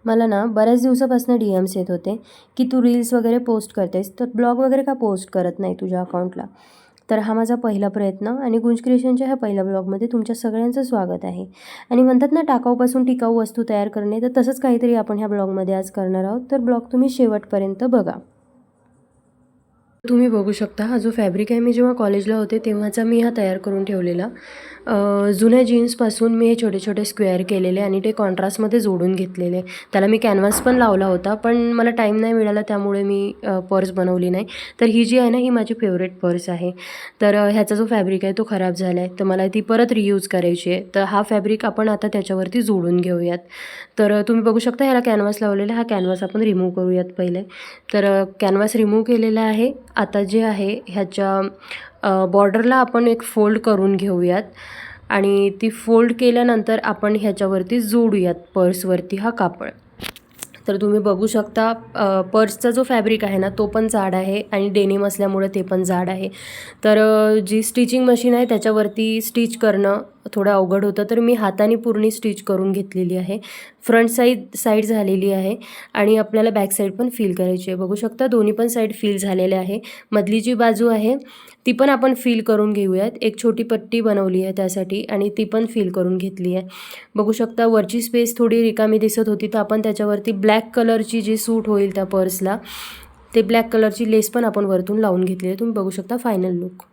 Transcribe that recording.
मला ना बऱ्याच दिवसापासून DMs येत होते की तू रील्स वगैरे पोस्ट करतेस, तर ब्लॉग वगैरे का पोस्ट करत नाही तुझ्या अकाउंटला. तर हा माझा पहिला प्रयत्न आणि गुंज क्रिएशनच्या ह्या पहिल्या ब्लॉगमध्ये तुमच्या सगळ्यांचं स्वागत आहे. आणि म्हणतात ना, टाकाऊपासून टिकाऊ वस्तू तयार करणे, तर तसंच काहीतरी आपण ह्या ब्लॉगमध्ये आज करणार आहोत. तर ब्लॉग तुम्ही शेवटपर्यंत बघा. तुम्ही बघू शकता, हा जो फॅब्रिक आहे, मी जेव्हा कॉलेजला होते तेव्हाचा मी हा तयार करून ठेवलेला. जुन्या जीन्सपासून मी हे छोटे छोटे स्क्वेअर केलेले आणि ते कॉन्ट्रास्टमध्ये जोडून घेतलेले. त्याला मी कॅनव्हास पण लावला होता, पण मला टाईम नाही मिळाला, त्यामुळे मी पर्स बनवली नाही. तर ही जी आहे ना, ही माझी फेवरेट पर्स आहे. तर ह्याचा जो फॅब्रिक आहे तो खराब झाला आहे, तर मला ती परत रियूज करायची आहे. तर हा फॅब्रिक आपण आता त्याच्यावरती जोडून घेऊयात. तर तुम्ही बघू शकता, ह्याला कॅनव्हास लावलेला. हा कॅनव्हास आपण रिमूव्ह करूयात पहिले. तर कॅनव्हास रिमूव्ह केलेला आहे. आता जे आहे ह्याच्या बॉर्डरला आपण एक फोल्ड करून घेऊयात आणि ती फोल्ड केल्यानंतर आपण ह्याच्यावरती जोडूयात पर्सवरती हा कापड. तर तुम्ही बघू शकता, पर्सचा जो फॅब्रिक आहे ना, तो पण जाड आहे आणि डेनिम असल्यामुळे ते पण जाड आहे. तर जी स्टिचिंग मशीन आहे त्याच्यावरती स्टिच करणं थोडं अवघड होतं, तर मी हाताने पूर्ण स्टिच करून घेतलेली आहे. फ्रंट साईड झालेली आहे आणि आपल्याला बॅक साईड पण फील करायची आहे. बघू शकता, दोन्ही पण साईड फील झालेले आहे. मधली जी बाजू आहे ती पण आपण फील करून घेऊयात. एक छोटी पट्टी बनवली आहे त्यासाठी आणि ती पण फील करून घेतली आहे. बघू शकता, वरची स्पेस थोडी रिकामी दिसत होती, तर आपण त्याच्यावरती ब्लॅक कलरची जी सूट होईल त्या पर्सला, ते ब्लॅक कलरची लेस पण आपण वरतून लावून घेतली आहे. तुम्ही बघू शकता फायनल लुक.